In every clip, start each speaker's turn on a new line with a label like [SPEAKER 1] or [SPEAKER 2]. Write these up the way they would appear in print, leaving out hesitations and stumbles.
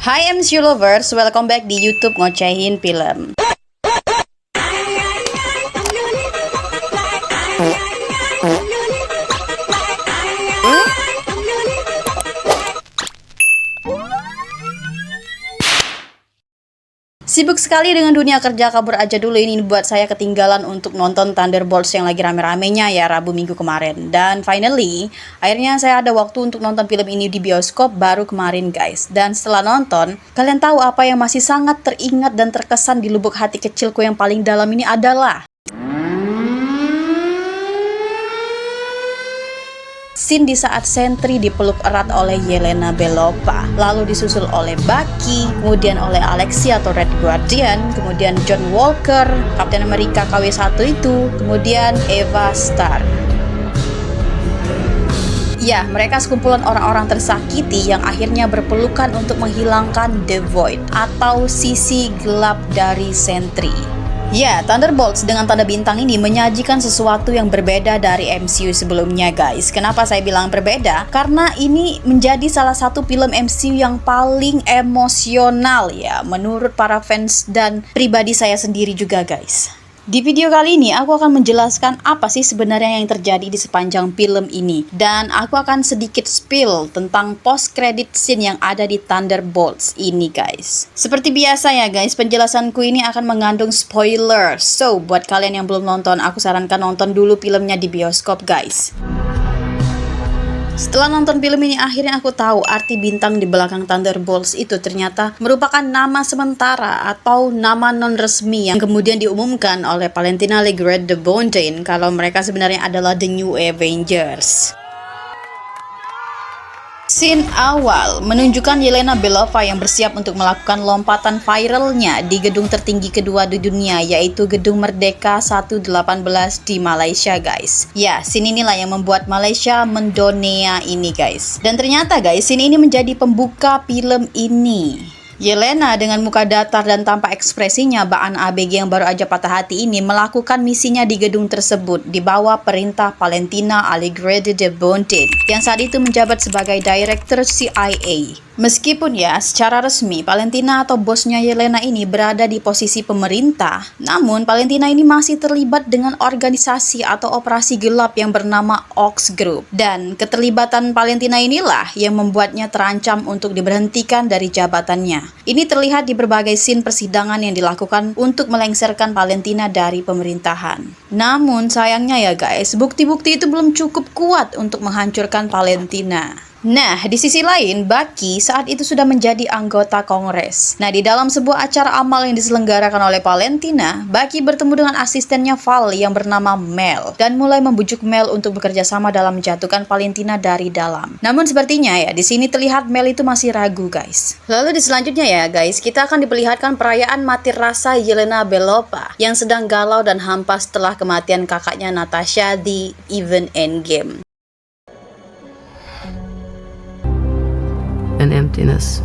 [SPEAKER 1] Hai MCU lovers, welcome back di YouTube Ngocehin Film. Sibuk sekali dengan dunia kerja, kabur aja dulu. Ini buat saya ketinggalan untuk nonton Thunderbolts yang lagi rame-ramenya ya Rabu minggu kemarin. Dan finally, akhirnya saya ada waktu untuk nonton film ini di bioskop baru kemarin guys. Dan setelah nonton, kalian tahu apa yang masih sangat teringat dan terkesan di lubuk hati kecilku yang paling dalam ini adalah scene di saat Sentry dipeluk erat oleh Yelena Belova, lalu disusul oleh Bucky, kemudian oleh Alexei atau Red Guardian, kemudian John Walker, Captain America KW1 itu, kemudian Eva Starr. Ya, mereka sekumpulan orang-orang tersakiti yang akhirnya berpelukan untuk menghilangkan The Void atau sisi gelap dari Sentry. Ya, Thunderbolts dengan tanda bintang ini menyajikan sesuatu yang berbeda dari MCU sebelumnya guys. Kenapa saya bilang berbeda? Karena ini menjadi salah satu film MCU yang paling emosional ya, menurut para fans dan pribadi saya sendiri juga guys. Di video kali ini aku akan menjelaskan apa sih sebenarnya yang terjadi di sepanjang film ini. Dan aku akan sedikit spill tentang post credit scene yang ada di Thunderbolts ini guys. Seperti biasa ya guys, penjelasanku ini akan mengandung spoiler. So, buat kalian yang belum nonton, aku sarankan nonton dulu filmnya di bioskop guys. Setelah nonton film ini, akhirnya aku tahu arti bintang di belakang Thunderbolts itu ternyata merupakan nama sementara atau nama non-resmi yang kemudian diumumkan oleh Valentina Legret de Bondain kalau mereka sebenarnya adalah The New Avengers. Scene awal menunjukkan Yelena Belova yang bersiap untuk melakukan lompatan viralnya di gedung tertinggi kedua di dunia, yaitu Gedung Merdeka 118 di Malaysia guys. Ya, scene inilah yang membuat Malaysia mendonea ini guys. Dan ternyata guys, scene ini menjadi pembuka film ini. Yelena dengan muka datar dan tanpa ekspresinya Baan ABG yang baru aja patah hati ini melakukan misinya di gedung tersebut di bawah perintah Valentina Legret de Bondain yang saat itu menjabat sebagai Direktur CIA. Meskipun ya secara resmi Valentina atau bosnya Yelena ini berada di posisi pemerintah, namun Valentina ini masih terlibat dengan organisasi atau operasi gelap yang bernama Ox Group. Dan keterlibatan Valentina inilah yang membuatnya terancam untuk diberhentikan dari jabatannya. Ini terlihat di berbagai scene persidangan yang dilakukan untuk melengsarkan Valentina dari pemerintahan. Namun sayangnya ya guys, bukti-bukti itu belum cukup kuat untuk menghancurkan Valentina. Nah, di sisi lain, Bucky saat itu sudah menjadi anggota Kongres. Nah, di dalam sebuah acara amal yang diselenggarakan oleh Valentina, Bucky bertemu dengan asistennya Val yang bernama Mel dan mulai membujuk Mel untuk bekerja sama dalam menjatuhkan Valentina dari dalam. Namun sepertinya ya, di sini terlihat Mel itu masih ragu, guys. Lalu di selanjutnya ya, guys, kita akan diperlihatkan perayaan mati rasa Yelena Belova yang sedang galau dan hampa setelah kematian kakaknya Natasha di event Endgame.
[SPEAKER 2] And emptiness.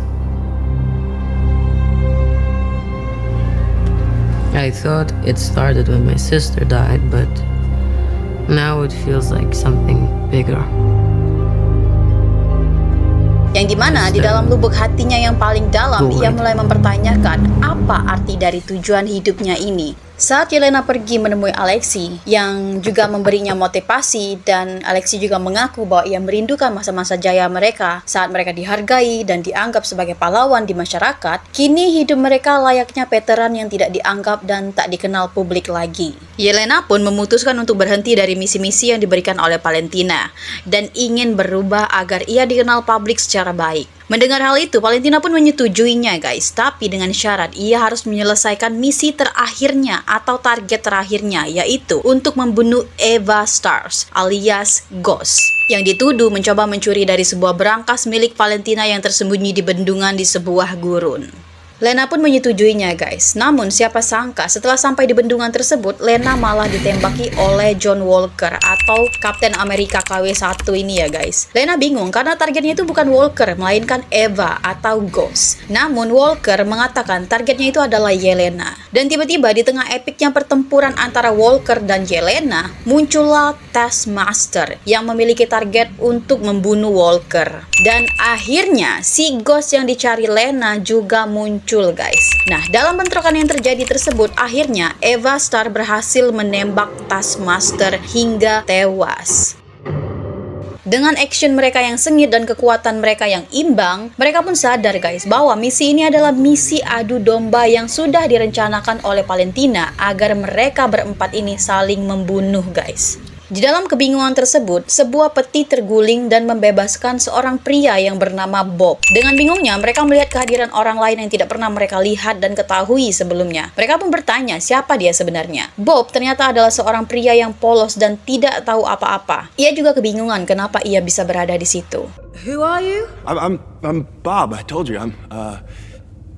[SPEAKER 2] I thought it started when my sister died, but now it feels like something bigger.
[SPEAKER 1] Yang dimana di dalam lubuk hatinya yang paling dalam, ia mulai mempertanyakan apa arti dari tujuan hidupnya ini. Saat Yelena pergi menemui Alexei yang juga memberinya motivasi, dan Alexei juga mengaku bahwa ia merindukan masa-masa jaya mereka saat mereka dihargai dan dianggap sebagai pahlawan di masyarakat. Kini hidup mereka layaknya veteran yang tidak dianggap dan tak dikenal publik lagi. Yelena pun memutuskan untuk berhenti dari misi-misi yang diberikan oleh Valentina dan ingin berubah agar ia dikenal publik secara baik. Mendengar hal itu, Valentina pun menyetujuinya guys, tapi dengan syarat ia harus menyelesaikan misi terakhirnya atau target terakhirnya, yaitu untuk membunuh Eva Starr alias Ghost yang dituduh mencoba mencuri dari sebuah berangkas milik Valentina yang tersembunyi di bendungan di sebuah gurun. Lena pun menyetujuinya guys. Namun siapa sangka setelah sampai di bendungan tersebut, Lena malah ditembaki oleh John Walker atau Kapten Amerika KW1 ini ya guys. Lena bingung karena targetnya itu bukan Walker, melainkan Eva atau Ghost. Namun Walker mengatakan targetnya itu adalah Yelena. Dan tiba-tiba di tengah epiknya pertempuran antara Walker dan Yelena, muncullah Taskmaster yang memiliki target untuk membunuh Walker. Dan akhirnya si Ghost yang dicari Lena juga muncul guys. Nah, dalam bentrokan yang terjadi tersebut, akhirnya Eva Star berhasil menembak Taskmaster hingga tewas. Dengan action mereka yang sengit dan kekuatan mereka yang imbang, mereka pun sadar guys bahwa misi ini adalah misi adu domba yang sudah direncanakan oleh Valentina agar mereka berempat ini saling membunuh guys. Di dalam kebingungan tersebut, sebuah peti terguling dan membebaskan seorang pria yang bernama Bob. Dengan bingungnya, mereka melihat kehadiran orang lain yang tidak pernah mereka lihat dan ketahui sebelumnya. Mereka pun bertanya siapa dia sebenarnya. Bob ternyata adalah seorang pria yang polos dan tidak tahu apa-apa. Ia juga kebingungan kenapa ia bisa berada di situ.
[SPEAKER 3] Who are you?
[SPEAKER 4] I'm Bob. I told you.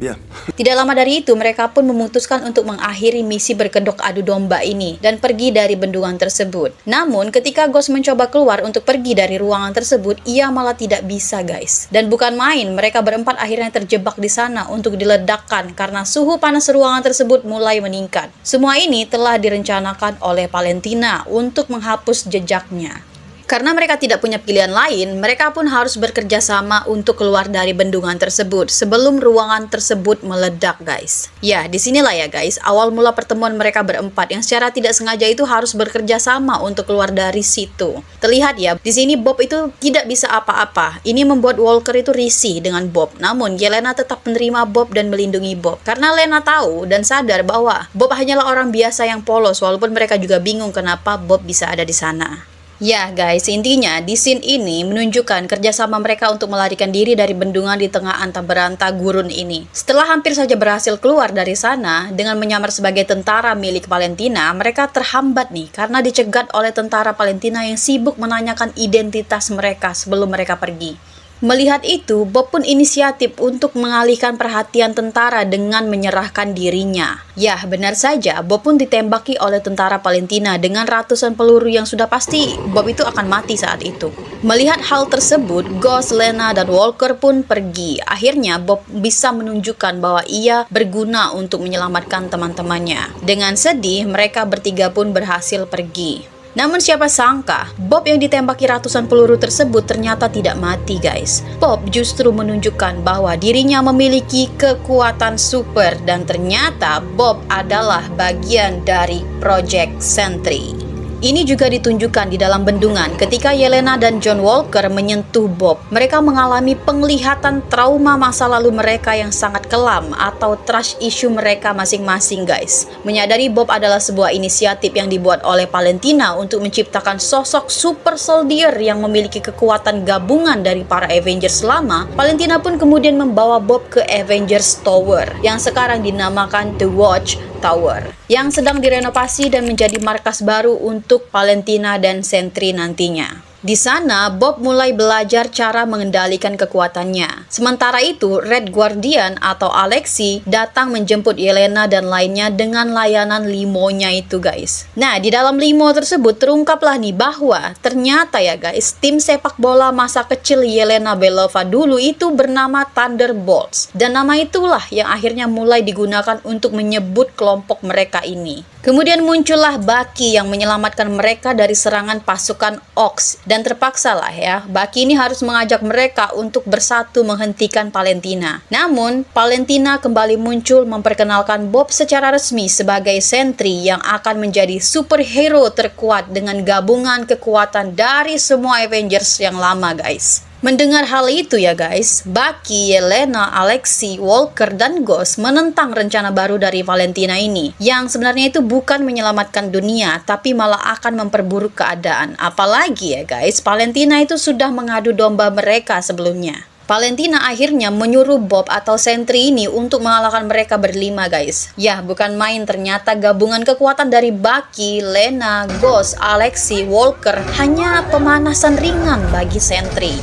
[SPEAKER 4] Yeah.
[SPEAKER 1] Tidak lama dari itu, mereka pun memutuskan untuk mengakhiri misi berkedok adu domba ini dan pergi dari bendungan tersebut. Namun, ketika Ghost mencoba keluar untuk pergi dari ruangan tersebut, ia malah tidak bisa, guys. Dan bukan main, mereka berempat akhirnya terjebak di sana untuk diledakkan karena suhu panas ruangan tersebut mulai meningkat. Semua ini telah direncanakan oleh Valentina untuk menghapus jejaknya. Karena mereka tidak punya pilihan lain, mereka pun harus bekerja sama untuk keluar dari bendungan tersebut sebelum ruangan tersebut meledak, guys. Ya, disinilah ya guys, awal mula pertemuan mereka berempat yang secara tidak sengaja itu harus bekerja sama untuk keluar dari situ. Terlihat ya, di sini Bob itu tidak bisa apa-apa. Ini membuat Walker itu risih dengan Bob. Namun, Yelena tetap menerima Bob dan melindungi Bob. Karena Lena tahu dan sadar bahwa Bob hanyalah orang biasa yang polos, walaupun mereka juga bingung kenapa Bob bisa ada di sana. Ya guys, intinya di scene ini menunjukkan kerjasama mereka untuk melarikan diri dari bendungan di tengah antah berantah gurun ini. Setelah hampir saja berhasil keluar dari sana dengan menyamar sebagai tentara milik Valentina, mereka terhambat nih karena dicegat oleh tentara Valentina yang sibuk menanyakan identitas mereka sebelum mereka pergi. Melihat itu, Bob pun inisiatif untuk mengalihkan perhatian tentara dengan menyerahkan dirinya. Ya, benar saja, Bob pun ditembaki oleh tentara Valentina dengan ratusan peluru yang sudah pasti Bob itu akan mati saat itu. Melihat hal tersebut, Ghost, Lena, dan Walker pun pergi. Akhirnya, Bob bisa menunjukkan bahwa ia berguna untuk menyelamatkan teman-temannya. Dengan sedih, mereka bertiga pun berhasil pergi. Namun siapa sangka, Bob yang ditembaki ratusan peluru tersebut ternyata tidak mati guys. Bob justru menunjukkan bahwa dirinya memiliki kekuatan super dan ternyata Bob adalah bagian dari Project Sentry. Ini juga ditunjukkan di dalam bendungan ketika Yelena dan John Walker menyentuh Bob. Mereka mengalami penglihatan trauma masa lalu mereka yang sangat kelam atau trust issue mereka masing-masing guys. Menyadari Bob adalah sebuah inisiatif yang dibuat oleh Valentina untuk menciptakan sosok super soldier yang memiliki kekuatan gabungan dari para Avengers lama. Valentina pun kemudian membawa Bob ke Avengers Tower yang sekarang dinamakan The Watch Tower yang sedang direnovasi dan menjadi markas baru untuk Valentina dan Sentry nantinya. Di sana, Bob mulai belajar cara mengendalikan kekuatannya. Sementara itu, Red Guardian atau Alexei datang menjemput Yelena dan lainnya dengan layanan limonya itu guys. Nah, di dalam limo tersebut terungkaplah nih bahwa ternyata ya guys, tim sepak bola masa kecil Yelena Belova dulu itu bernama Thunderbolts. Dan nama itulah yang akhirnya mulai digunakan untuk menyebut kelompok mereka ini. Kemudian muncullah Bucky yang menyelamatkan mereka dari serangan pasukan Ox. Dan terpaksalah ya, Bucky ini harus mengajak mereka untuk bersatu menghentikan Valentina. Namun, Valentina kembali muncul memperkenalkan Bob secara resmi sebagai Sentry yang akan menjadi superhero terkuat dengan gabungan kekuatan dari semua Avengers yang lama guys. Mendengar hal itu ya guys, Bucky, Yelena, Alexei, Walker, dan Ghost menentang rencana baru dari Valentina ini. Yang sebenarnya itu bukan menyelamatkan dunia, tapi malah akan memperburuk keadaan. Apalagi ya guys, Valentina itu sudah mengadu domba mereka sebelumnya. Valentina akhirnya menyuruh Bob atau Sentry ini untuk mengalahkan mereka berlima guys. Ya, bukan main, ternyata gabungan kekuatan dari Bucky, Lena, Ghost, Alexei, Walker hanya pemanasan ringan bagi Sentry.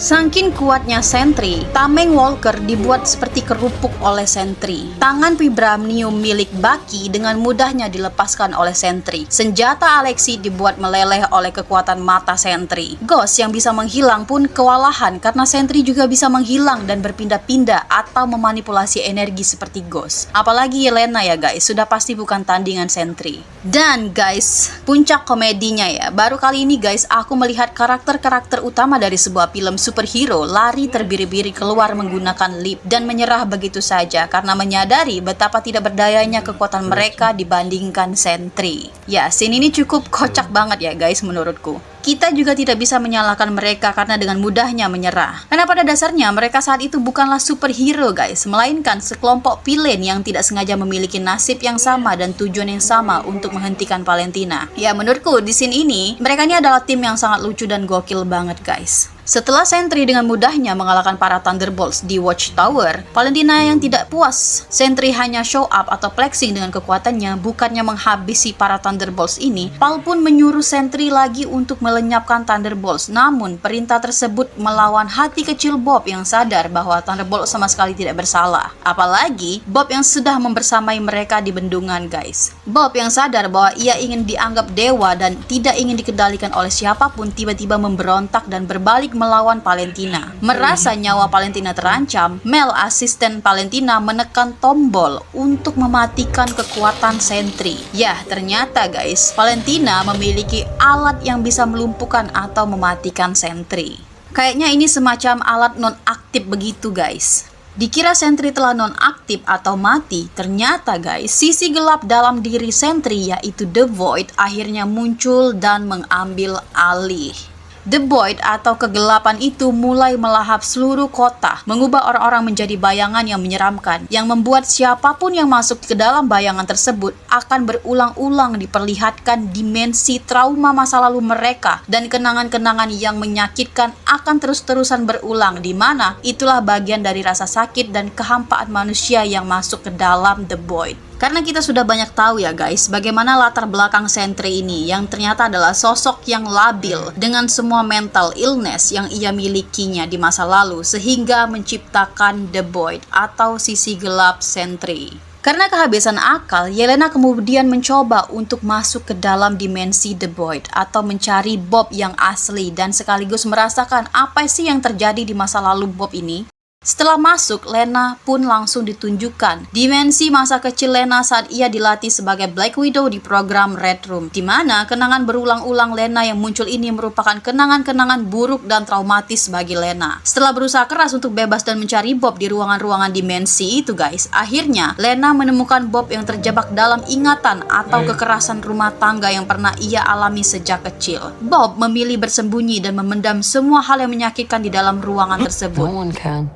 [SPEAKER 1] Saking kuatnya Sentry, tameng Walker dibuat seperti kerupuk oleh Sentry. Tangan vibranium milik Bucky dengan mudahnya dilepaskan oleh Sentry. Senjata Alexi dibuat meleleh oleh kekuatan mata Sentry. Ghost yang bisa menghilang pun kewalahan karena Sentry juga bisa menghilang dan berpindah-pindah atau memanipulasi energi seperti Ghost. Apalagi Yelena ya guys, sudah pasti bukan tandingan Sentry. Dan guys, puncak komedinya ya, baru kali ini guys aku melihat karakter-karakter utama dari sebuah film superhero lari terbiri-biri keluar menggunakan lift dan menyerah begitu saja karena menyadari betapa tidak berdayanya kekuatan mereka dibandingkan Sentry. Ya, scene ini cukup kocak banget ya guys menurutku. Kita juga tidak bisa menyalahkan mereka karena dengan mudahnya menyerah. Karena pada dasarnya mereka saat itu bukanlah superhero guys, melainkan sekelompok villain yang tidak sengaja memiliki nasib yang sama dan tujuan yang sama untuk menghentikan Valentina. Ya menurutku di scene ini mereka ini adalah tim yang sangat lucu dan gokil banget guys. Setelah Sentry dengan mudahnya mengalahkan para Thunderbolts di Watchtower, Valentina yang tidak puas, Sentry hanya show up atau flexing dengan kekuatannya, bukannya menghabisi para Thunderbolts ini, Pal pun menyuruh Sentry lagi untuk melenyapkan Thunderbolts. Namun, perintah tersebut melawan hati kecil Bob yang sadar bahwa Thunderbolts sama sekali tidak bersalah. Apalagi, Bob yang sudah membersamai mereka di bendungan guys. Bob yang sadar bahwa ia ingin dianggap dewa dan tidak ingin dikendalikan oleh siapapun tiba-tiba memberontak dan berbalik melawan Valentina. Merasa nyawa Valentina terancam, Mel, asisten Valentina, menekan tombol untuk mematikan kekuatan Sentry. Ya, ternyata guys, Valentina memiliki alat yang bisa melumpuhkan atau mematikan Sentry. Kayaknya ini semacam alat non-aktif begitu guys. Dikira Sentry telah non-aktif atau mati, ternyata guys, sisi gelap dalam diri Sentry yaitu The Void akhirnya muncul dan mengambil alih. The Void atau kegelapan itu mulai melahap seluruh kota, mengubah orang-orang menjadi bayangan yang menyeramkan, yang membuat siapapun yang masuk ke dalam bayangan tersebut akan berulang-ulang diperlihatkan dimensi trauma masa lalu mereka dan kenangan-kenangan yang menyakitkan akan terus-terusan berulang, di mana itulah bagian dari rasa sakit dan kehampaan manusia yang masuk ke dalam The Void. Karena kita sudah banyak tahu ya guys, bagaimana latar belakang Sentry ini yang ternyata adalah sosok yang labil dengan semua mental illness yang ia milikinya di masa lalu sehingga menciptakan The Void atau sisi gelap Sentry. Karena kehabisan akal, Yelena kemudian mencoba untuk masuk ke dalam dimensi The Void atau mencari Bob yang asli dan sekaligus merasakan apa sih yang terjadi di masa lalu Bob ini. Setelah masuk, Lena pun langsung ditunjukkan dimensi masa kecil Lena saat ia dilatih sebagai Black Widow di program Red Room, di mana kenangan berulang-ulang Lena yang muncul ini merupakan kenangan-kenangan buruk dan traumatis bagi Lena. Setelah berusaha keras untuk bebas dan mencari Bob di ruangan-ruangan dimensi itu guys, akhirnya Lena menemukan Bob yang terjebak dalam ingatan atau kekerasan rumah tangga yang pernah ia alami sejak kecil. Bob memilih bersembunyi dan memendam semua hal yang menyakitkan di dalam ruangan tersebut.
[SPEAKER 2] No one can.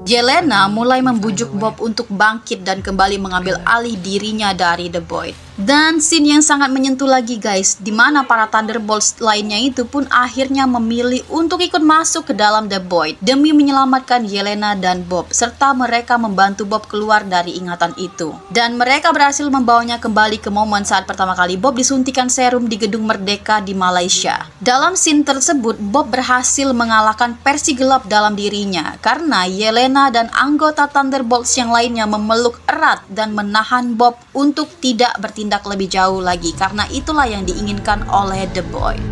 [SPEAKER 1] Yelena mulai membujuk Bob untuk bangkit dan kembali mengambil alih dirinya dari The Void. Dan scene yang sangat menyentuh lagi guys, di mana para Thunderbolts lainnya itu pun akhirnya memilih untuk ikut masuk ke dalam The Void demi menyelamatkan Yelena dan Bob, serta mereka membantu Bob keluar dari ingatan itu. Dan mereka berhasil membawanya kembali ke momen saat pertama kali Bob disuntikan serum di Gedung Merdeka di Malaysia. Dalam scene tersebut, Bob berhasil mengalahkan versi gelap dalam dirinya karena Yelena dan anggota Thunderbolts yang lainnya memeluk erat dan menahan Bob untuk tidak bertindak lebih jauh lagi, karena itulah yang diinginkan oleh The Void.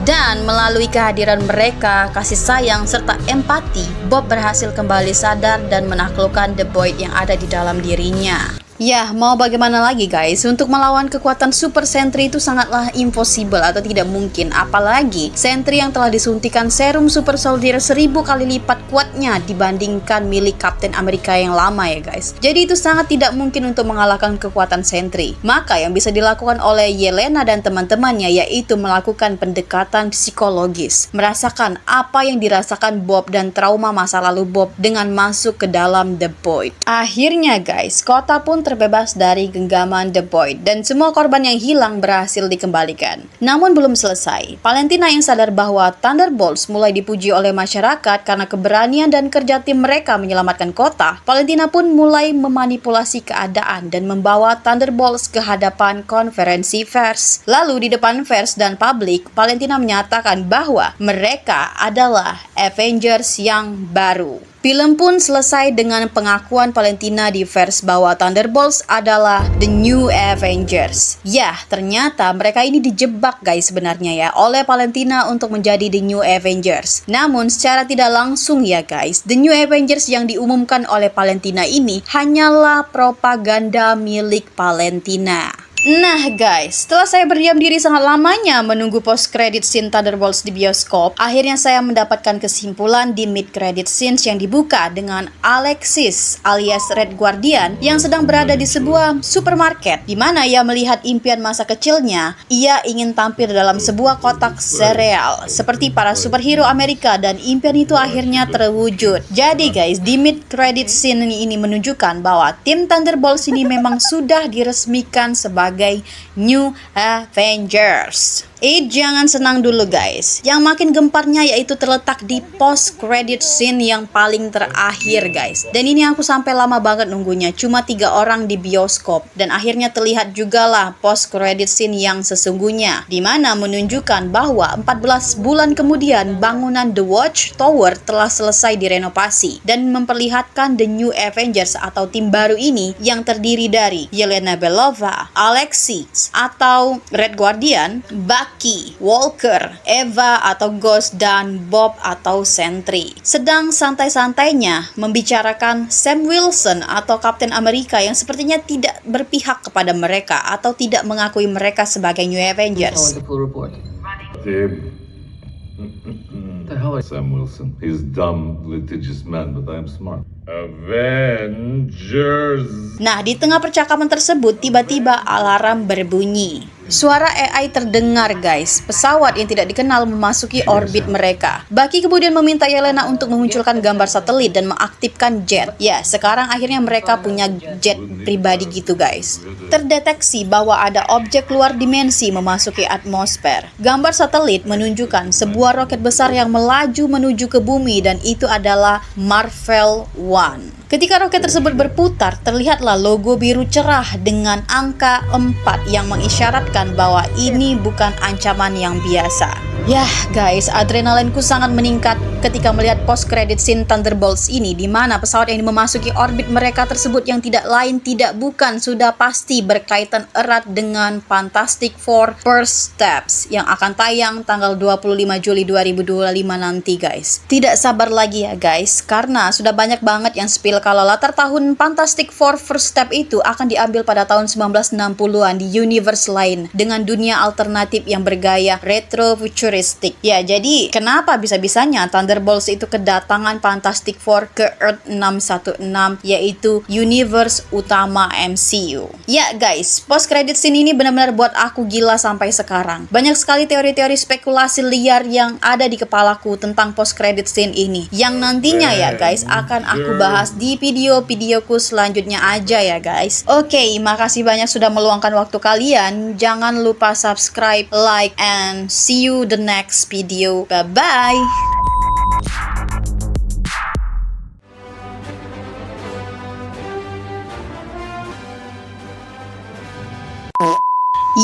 [SPEAKER 1] Dan melalui kehadiran mereka, kasih sayang, serta empati, Bob berhasil kembali sadar dan menaklukkan The Void yang ada di dalam dirinya. Ya, mau bagaimana lagi guys, untuk melawan kekuatan Super Sentry itu sangatlah impossible atau tidak mungkin. Apalagi Sentry yang telah disuntikan serum Super Soldier 1000 kali lipat kuatnya dibandingkan milik Captain America yang lama ya guys. Jadi itu sangat tidak mungkin untuk mengalahkan kekuatan Sentry. Maka yang bisa dilakukan oleh Yelena dan teman-temannya yaitu melakukan pendekatan psikologis, merasakan apa yang dirasakan Bob dan trauma masa lalu Bob dengan masuk ke dalam The Void. Akhirnya guys, kota pun terbebas dari genggaman The Void dan semua korban yang hilang berhasil dikembalikan. Namun belum selesai. Valentina yang sadar bahwa Thunderbolts mulai dipuji oleh masyarakat karena keberanian dan kerja tim mereka menyelamatkan kota, Valentina pun mulai memanipulasi keadaan dan membawa Thunderbolts ke hadapan konferensi pers. Lalu di depan pers dan publik, Valentina menyatakan bahwa mereka adalah Avengers yang baru. Film pun selesai dengan pengakuan Valentina di vers bahwa Thunderbolts adalah The New Avengers. Yah, ternyata mereka ini dijebak guys sebenarnya ya oleh Valentina untuk menjadi The New Avengers. Namun secara tidak langsung ya guys, The New Avengers yang diumumkan oleh Valentina ini hanyalah propaganda milik Valentina. Nah guys, setelah saya berdiam diri sangat lamanya menunggu post-credit scene Thunderbolts di bioskop, akhirnya saya mendapatkan kesimpulan di mid-credit scenes yang dibuka dengan Alexis alias Red Guardian yang sedang berada di sebuah supermarket, di mana ia melihat impian masa kecilnya. Ia ingin tampil dalam sebuah kotak sereal seperti para superhero Amerika dan impian itu akhirnya terwujud. Jadi guys, di mid-credit scene ini menunjukkan bahwa tim Thunderbolts ini memang sudah diresmikan sebagai New Avengers. Jangan senang dulu guys. Yang makin gemparnya yaitu terletak di post credit scene yang paling terakhir guys. Dan ini aku sampai lama banget nunggunya, cuma 3 orang di bioskop. Dan akhirnya terlihat juga lah post credit scene yang sesungguhnya, di mana menunjukkan bahwa 14 bulan kemudian bangunan The Watch Tower telah selesai direnovasi dan memperlihatkan The New Avengers atau tim baru ini yang terdiri dari Yelena Belova, Alexis atau Red Guardian, Bucky, Walker, Eva atau Ghost, dan Bob atau Sentry. Sedang santai-santainya membicarakan Sam Wilson atau Captain America yang sepertinya tidak berpihak kepada mereka atau tidak mengakui mereka sebagai New Avengers.
[SPEAKER 3] The full report.
[SPEAKER 5] The hell is Sam Wilson? He's dumb, litigious man, but I'm smart. Avengers.
[SPEAKER 1] Nah, di tengah percakapan tersebut tiba-tiba alarm berbunyi. Suara AI terdengar guys. Pesawat yang tidak dikenal memasuki orbit mereka. Bucky kemudian meminta Yelena untuk memunculkan gambar satelit dan mengaktifkan jet. Ya, sekarang akhirnya mereka punya jet pribadi gitu guys. Terdeteksi bahwa ada objek luar dimensi memasuki atmosfer. Gambar satelit menunjukkan sebuah roket besar yang melaju menuju ke bumi dan itu adalah Marvel One. Ketika roket tersebut berputar, terlihatlah logo biru cerah dengan angka 4 yang mengisyaratkan bahwa ini bukan ancaman yang biasa. Yah guys, adrenalinku sangat meningkat ketika melihat post-credit scene Thunderbolts ini, di mana pesawat yang memasuki orbit mereka tersebut yang tidak lain tidak bukan sudah pasti berkaitan erat dengan Fantastic Four First Steps yang akan tayang tanggal 25 Juli 2025 nanti guys. Tidak sabar lagi ya guys, karena sudah banyak banget yang spill kalau latar tahun Fantastic Four First Step itu akan diambil pada tahun 1960-an di universe lain dengan dunia alternatif yang bergaya retro futuristik. Ya, jadi kenapa bisa-bisanya Thunderbolts itu kedatangan Fantastic Four ke Earth 616 yaitu universe utama MCU. Ya guys, post credit scene ini benar-benar buat aku gila sampai sekarang. Banyak sekali teori-teori spekulasi liar yang ada di kepalaku tentang post credit scene ini yang nantinya ya guys akan aku bahas di video-videoku selanjutnya aja ya guys. Oke, makasih banyak sudah meluangkan waktu kalian. Jangan lupa subscribe, like, and see you the next video. Bye-bye.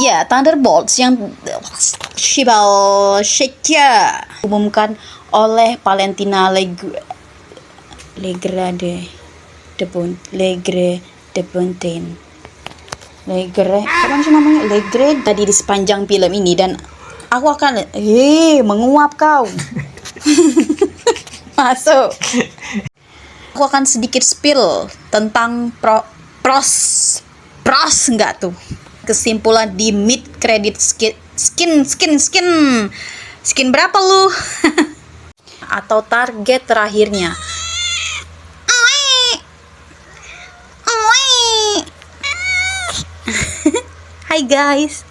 [SPEAKER 1] Ya, Thunderbolts yang Shibal Shekya umumkan oleh Valentina Legre de Bontain. Apa sih namanya? Legre tadi di sepanjang film ini dan aku akan menguap kau. Masuk. Aku akan sedikit spill tentang pros enggak tuh. Kesimpulan di mid credit skin berapa lu? Atau target terakhirnya. Hai guys.